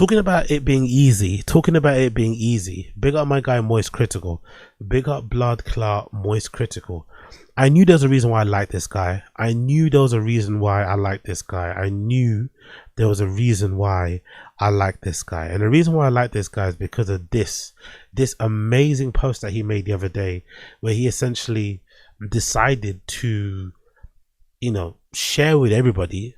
Talking about it being easy, big up my guy MoistCr1TiKaL, big up Blood Clot MoistCr1TiKaL. I knew there's a reason why I like this guy. I knew there was a reason why I like this guy. And the reason why I like this guy is because of this amazing post that he made the other day, where he essentially decided to, share with everybody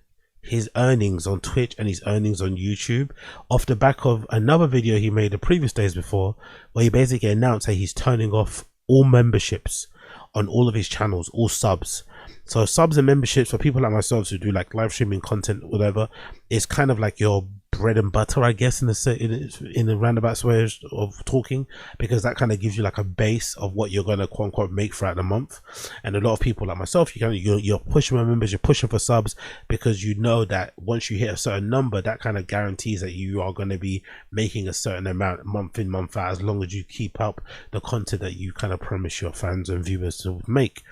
his earnings on Twitch and his earnings on YouTube off the back of another video he made the previous days before, where he basically announced that he's turning off all memberships on all of his channels, all subs. So subs and memberships for people like myself who do like live streaming content, whatever, it's kind of like your bread and butter, I guess, in a roundabout way of talking, because that kind of gives you like a base of what you're going to quote unquote make throughout the month. And a lot of people like myself, you're pushing for members, you're pushing for subs, because you know that once you hit a certain number, that kind of guarantees that you are going to be making a certain amount month in, month out, as long as you keep up the content that you kind of promise your fans and viewers to make.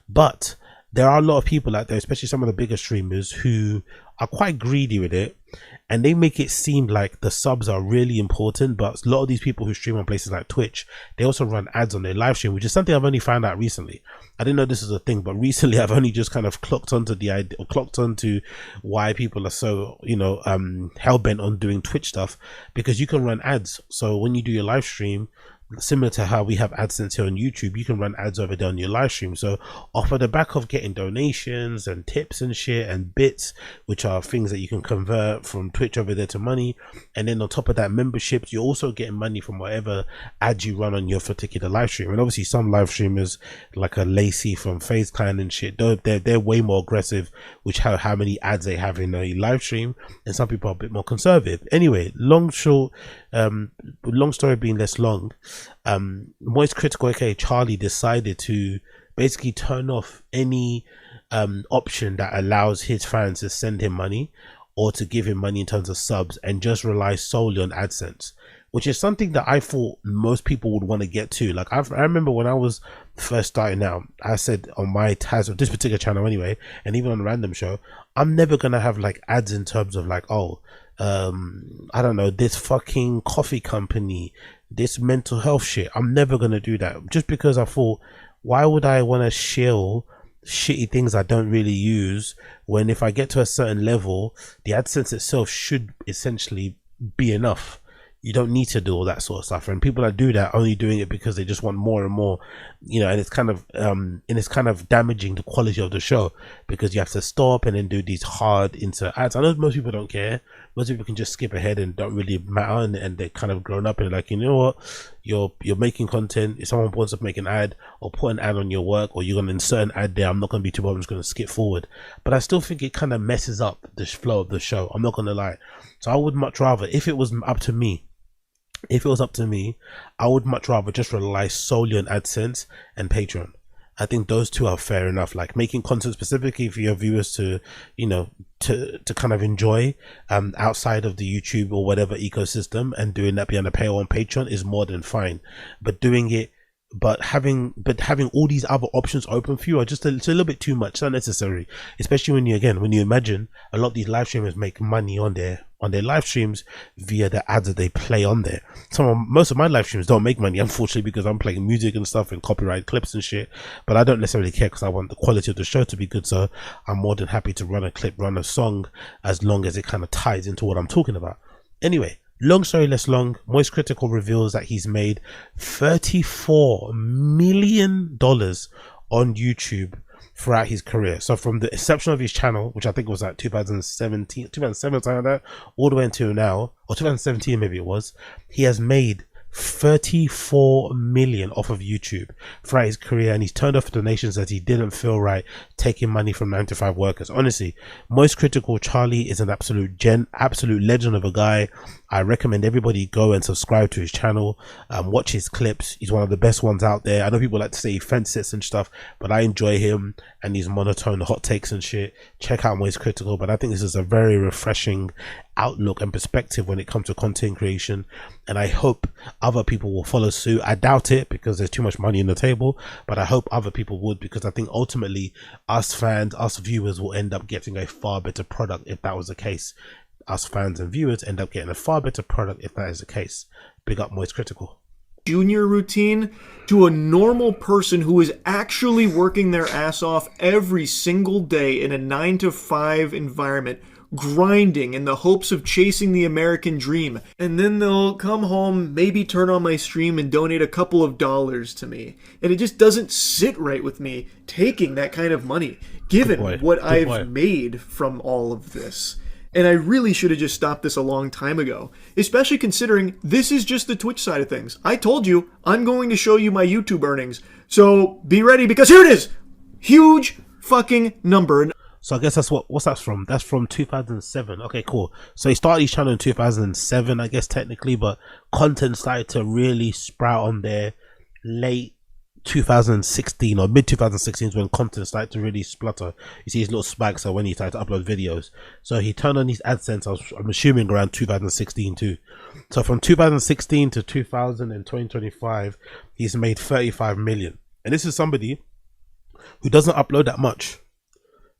But there are a lot of people out there, especially some of the bigger streamers, who are quite greedy with it, and they make it seem like the subs are really important. But a lot of these people who stream on places like Twitch, they also run ads on their live stream, which is something I've only found out recently. I didn't know this is a thing, but recently I've only just kind of clocked onto the idea, or clocked onto why people are so, hell-bent on doing Twitch stuff, because you can run ads. So when you do your live stream, similar to how we have AdSense here on YouTube, you can run ads over there on your live stream. So off of the back of getting donations and tips and shit and bits, which are things that you can convert from Twitch over there to money, and then on top of that, memberships, you're also getting money from whatever ads you run on your particular live stream. And obviously some live streamers like a Lacey from FaZe Clan and shit, they're way more aggressive, which how many ads they have in a live stream, and some people are a bit more conservative. Anyway, long story being less long, MoistCr1TiKaL, aka Charlie, decided to basically turn off any option that allows his fans to send him money or to give him money in terms of subs, and just rely solely on AdSense, which is something that I thought most people would want to get to. Like I remember when I was first starting out, I said on my tags of this particular channel anyway, and even on a random show, I'm never gonna have like ads in terms of like, oh, I don't know, this fucking coffee company, this mental health shit. I'm never gonna do that, just because I thought, why would I want to shill shitty things I don't really use, when if I get to a certain level, the AdSense itself should essentially be enough. You don't need to do all that sort of stuff. And people that do that are only doing it because they just want more and more, and it's kind of damaging the quality of the show, because you have to stop and then do these hard insert ads. I know most people don't care. Most people can just skip ahead and don't really matter, and they're kind of grown up and like, you know what, you're making content. If someone wants to make an ad or put an ad on your work, or you're going to insert an ad there, I'm not going to be too bothered, I'm just going to skip forward. But I still think it kind of messes up the flow of the show. I'm not going to lie. So I would much rather, if it was up to me, I would much rather just rely solely on AdSense and Patreon. I think those two are fair enough. Like making content specifically for your viewers to, to kind of enjoy outside of the YouTube or whatever ecosystem, and doing that behind a paywall on Patreon is more than fine. But having all these other options open for you are just it's a little bit too much. It's unnecessary, especially when you imagine a lot of these live streamers make money on their live streams via the ads that they play on there. Most of my live streams don't make money, unfortunately, because I'm playing music and stuff and copyright clips and shit, but I don't necessarily care, because I want the quality of the show to be good. So I'm more than happy to run a song, as long as it kind of ties into what I'm talking about. Anyway, long story less long, MoistCr1TiKaL reveals that he's made $34 million on YouTube throughout his career. So from the inception of his channel, which I think was like 2007, something like that, all the way until now, or 2017 maybe it was, he has made 34 million off of YouTube throughout his career, and he's turned off donations that he didn't feel right taking money from 9-to-5 workers. Honestly, MoistCr1TiKaL Charlie is an absolute legend of a guy. I recommend everybody go and subscribe to his channel, watch his clips. He's one of the best ones out there. I know people like to say he fence sits and stuff, but I enjoy him and his monotone hot takes and shit. Check out MoistCr1TiKaL. But I think this is a very refreshing outlook and perspective when it comes to content creation, and I hope other people will follow suit. I doubt it, because there's too much money on the table, but I hope other people would, because I think ultimately us fans, us viewers, will end up getting a far better product if that was the case. us fans and viewers end up getting a far better product if that is the case. Big up MoistCr1TiKaL. Junior routine to a normal person who is actually working their ass off every single day in a 9-to-5 environment, grinding in the hopes of chasing the American dream. And then they'll come home, maybe turn on my stream and donate a couple of dollars to me. And it just doesn't sit right with me taking that kind of money, given what I've made from all of this. And I really should have just stopped this a long time ago, especially considering this is just the Twitch side of things. I told you, I'm going to show you my YouTube earnings. So be ready, because here it is. Huge fucking number. So I guess that's what's that from? That's from 2007. Okay, cool. So he started his channel in 2007, I guess technically, but content started to really sprout on there late 2016 or mid 2016 is when content started to really splutter. You see his little spikes are when he started to upload videos. So he turned on his AdSense, I'm assuming around 2016 too. So from 2016 to 2025, he's made 35 million. And this is somebody who doesn't upload that much,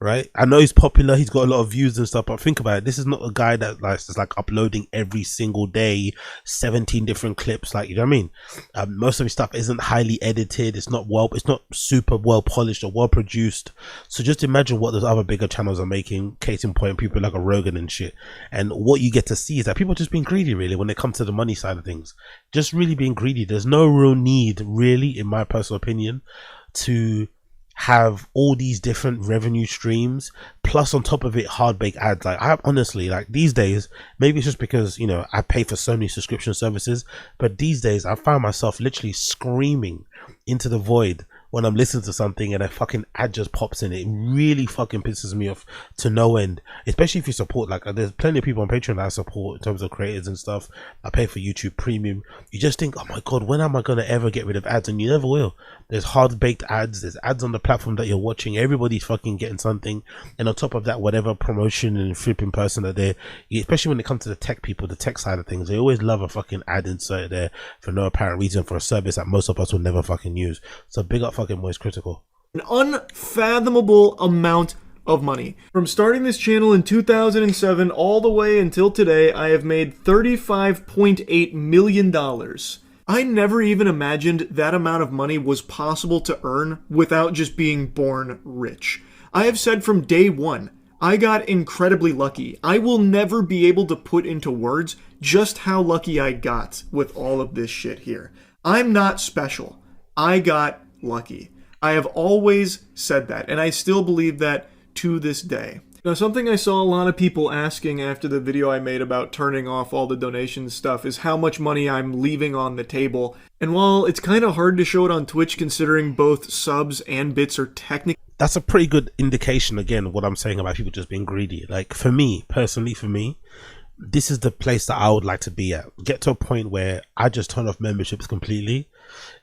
right? I know he's popular, he's got a lot of views and stuff, but think about it, this is not a guy that is like uploading every single day 17 different clips, like, you know what I mean? Most of his stuff isn't highly edited, it's not super well polished or well produced. So just imagine what those other bigger channels are making, case in point people like a Rogan and shit. And what you get to see is that people are just being greedy, really, when it comes to the money side of things. Just really being greedy. There's no real need, really, in my personal opinion, to have all these different revenue streams, plus on top of it hard-baked ads. Like, I honestly, like, these days, maybe it's just because, you know, I pay for so many subscription services, but these days I find myself literally screaming into the void when I'm listening to something and a fucking ad just pops in. It really fucking pisses me off to no end, especially if you support, like, there's plenty of people on Patreon that I support in terms of creators and stuff. I pay for YouTube Premium. You just think, oh my god, when am I gonna ever get rid of ads? And you never will. There's hard-baked ads, there's ads on the platform that you're watching, everybody's fucking getting something, and on top of that, whatever promotion and flipping person that they're, especially when it comes to the tech people, the tech side of things, they always love a fucking ad insert there for no apparent reason for a service that most of us will never fucking use. So big up fucking MoistCr1TiKaL. An unfathomable amount of money. From starting this channel in 2007 all the way until today, I have made $35.8 million. I never even imagined that amount of money was possible to earn without just being born rich. I have said from day one, I got incredibly lucky. I will never be able to put into words just how lucky I got with all of this shit here. I'm not special. I got lucky. I have always said that, and I still believe that to this day. Now, something I saw a lot of people asking after the video I made about turning off all the donation stuff is how much money I'm leaving on the table. And while it's kind of hard to show it on Twitch considering both subs and bits are technically... That's a pretty good indication, again, of what I'm saying about people just being greedy. Like, for me, personally, for me, this is the place that I would like to be at. Get to a point where I just turn off memberships completely.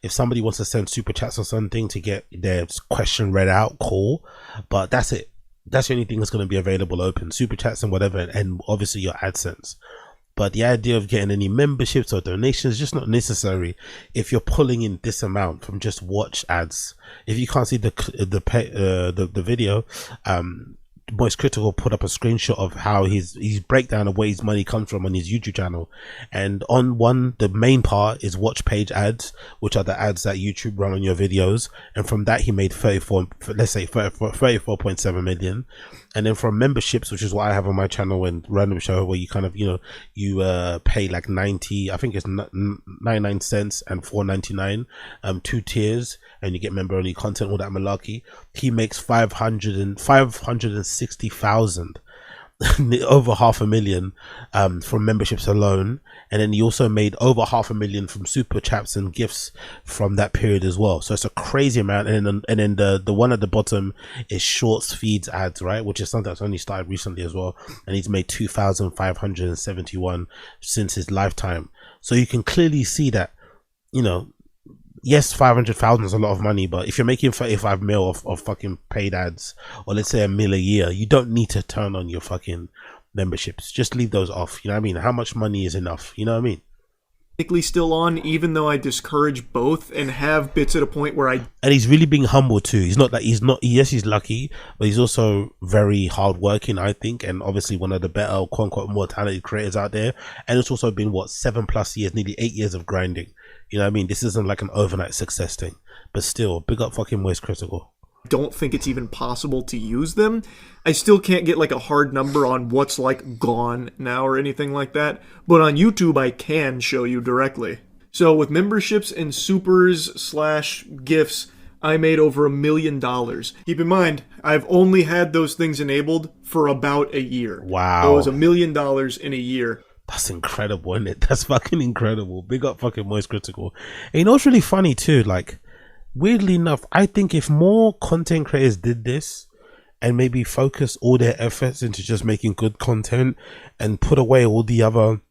If somebody wants to send super chats or something to get their question read out, cool. But that's it. That's the only thing that's going to be available open. Super chats and whatever, and obviously your AdSense. But the idea of getting any memberships or donations is just not necessary if you're pulling in this amount from just watch ads. If you can't see the video, MoistCr1TiKaL put up a screenshot of how his breakdown of where his money comes from on his YouTube channel, and on one, the main part is watch page ads, which are the ads that YouTube run on your videos, and from that he made 34.7 million. And then from memberships, which is what I have on my channel and random show, where you kind of, you know, you pay like 90, I think it's 99 cents and 4.99, 2 tiers, and you get member only content, all that malarkey. He makes 560,000 over $500,000 from memberships alone, and then he also made over $500,000 from super chats and gifts from that period as well. So it's a crazy amount. And then the one at the bottom is shorts, feeds, ads, right, which is something that's only started recently as well, and he's made 2,571 since his lifetime. So you can clearly see that, you know, yes, 500,000 is a lot of money, but if you're making 35 mil of fucking paid ads, or let's say $1 million a year, you don't need to turn on your fucking memberships. Just leave those off. You know what I mean? How much money is enough? You know what I mean? technically still on, even though I discourage both and have bits at a point where I And he's really being humble too. He's not like yes, he's lucky, but he's also very hardworking, I think, and obviously one of the better, quote unquote, more talented creators out there. And it's also been what, 7+ years, nearly 8 years of grinding. You know what I mean? This isn't like an overnight success thing, but still, big up fucking MoistCr1TiKaL. don't think it's even possible to use them. I still can't get like a hard number on what's like gone now or anything like that, but on YouTube I can show you directly. So with memberships and supers / gifts, I made over $1 million. Keep in mind, I've only had those things enabled for about a year. Wow. It was $1 million in a year. That's incredible, isn't it? That's fucking incredible. Big up fucking MoistCr1TiKaL. And you know what's really funny too? Like, weirdly enough, I think if more content creators did this and maybe focus all their efforts into just making good content and put away all the other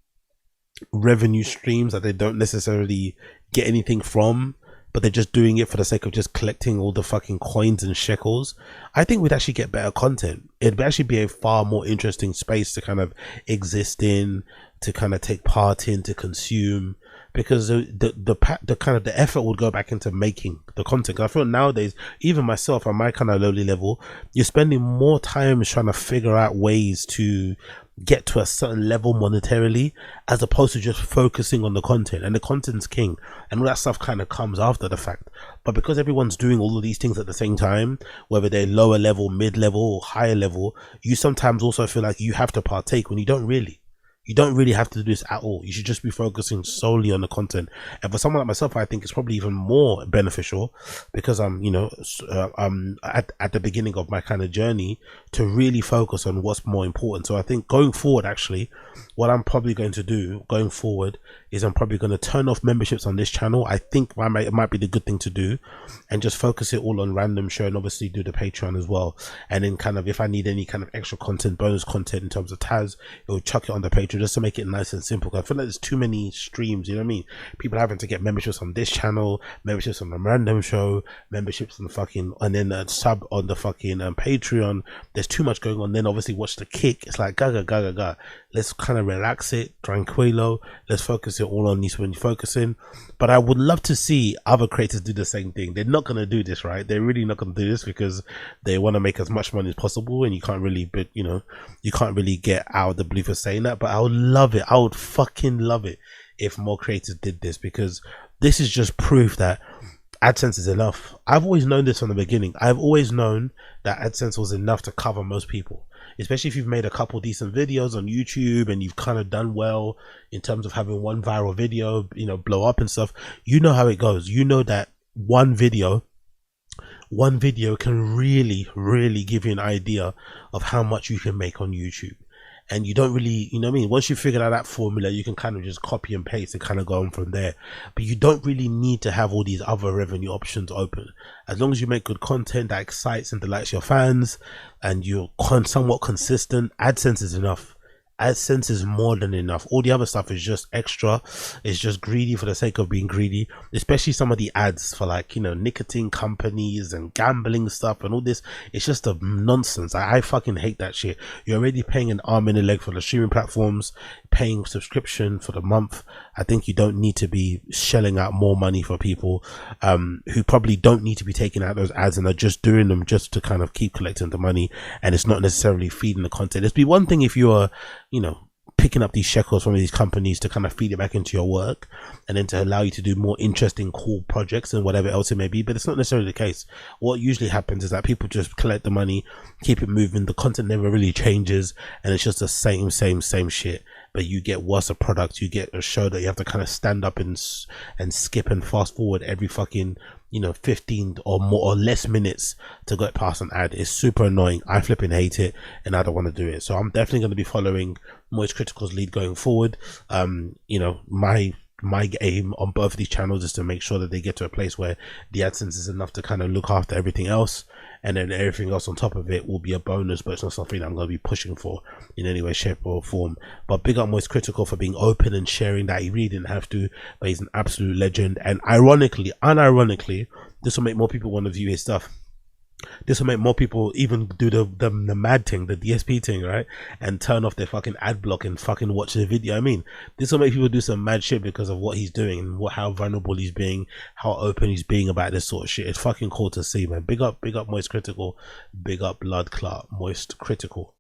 revenue streams that they don't necessarily get anything from, but they're just doing it for the sake of just collecting all the fucking coins and shekels, I think we'd actually get better content. It'd actually be a far more interesting space to kind of exist in, to kind of take part in, to consume, because the kind of the effort would go back into making the content. 'Cause I feel nowadays, even myself on my kind of lowly level, you're spending more time trying to figure out ways to get to a certain level monetarily, as opposed to just focusing on the content. And the content's king, and all that stuff kind of comes after the fact. But because everyone's doing all of these things at the same time, whether they're lower level, mid level, or higher level, you sometimes also feel like you have to partake when you don't really. You don't really have to do this at all. You should just be focusing solely on the content. And for someone like myself, I think it's probably even more beneficial, because I'm, you know, at the beginning of my kind of journey, to really focus on what's more important. So I think going forward, actually, what I'm probably going to do going forward is I'm probably going to turn off memberships on this channel. I think it might be the good thing to do, and just focus it all on random show, and obviously do the Patreon as well. And then kind of, if I need any kind of extra content, bonus content in terms of Taz, it will chuck it on the Patreon, just to make it nice and simple. I feel like there's too many streams, you know what I mean? People having to get memberships on this channel, memberships on the random show, memberships on the fucking, and then a sub on the fucking Patreon. There's too much going on. Then obviously watch the kick. It's like gaga. Let's kind of relax it, tranquilo. Let's focus it all on this when you're focusing. But I would love to see other creators do the same thing. They're not going to do this, right? They're really not going to do this because they want to make as much money as possible, and you can't really, but you know, you can't really get out of the blue for saying that. But I would love it. I would fucking love it if more creators did this, because this is just proof that AdSense is enough. I've always known this from the beginning. I've always known that AdSense was enough to cover most people, especially if you've made a couple decent videos on YouTube and you've kind of done well in terms of having one viral video, you know, blow up and stuff. You know how it goes. You know that one video can really give you an idea of how much you can make on YouTube. And you don't really, you know what I mean? Once you figure out that formula, you can kind of just copy and paste and kind of go on from there. But you don't really need to have all these other revenue options open. As long as you make good content that excites and delights your fans, and you're somewhat consistent, AdSense is enough. AdSense is more than enough. All the other stuff is just extra. It's just greedy for the sake of being greedy, especially some of the ads for, like, you know, nicotine companies and gambling stuff and all this. It's just a nonsense. I fucking hate that shit. You're already paying an arm and a leg for the streaming platforms, paying subscription for the month. I think you don't need to be shelling out more money for people who probably don't need to be taking out those ads and are just doing them just to kind of keep collecting the money, and it's not necessarily feeding the content. It'd be one thing if you are, you know, picking up these shekels from these companies to kind of feed it back into your work, and then to allow you to do more interesting, cool projects and whatever else it may be. But it's not necessarily the case. What usually happens is that people just collect the money, keep it moving, the content never really changes, and it's just the same shit. But you get worse product. You get a show that you have to kind of stand up and skip and fast forward every fucking, you know, 15 or more or less minutes to get past an ad. It's super annoying. I flipping hate it, and I don't want to do it. So I'm definitely going to be following MoistCr1TiKaL's lead going forward. You know, my aim on both of these channels is to make sure that they get to a place where the AdSense is enough to kind of look after everything else, and then everything else on top of it will be a bonus, but it's not something I'm going to be pushing for in any way, shape or form. But big up MoistCr1TiKaL for being open and sharing that. He really didn't have to, but he's an absolute legend. And unironically, this will make more people want to view his stuff. This will make more people even do the mad thing, the DSP thing, right? And turn off their fucking ad block and fucking watch the video. I mean, this will make people do some mad shit because of what he's doing and how vulnerable he's being, how open he's being about this sort of shit. It's fucking cool to see, man. Big up Moist Critical, big up Blood Clot, Moist Critical.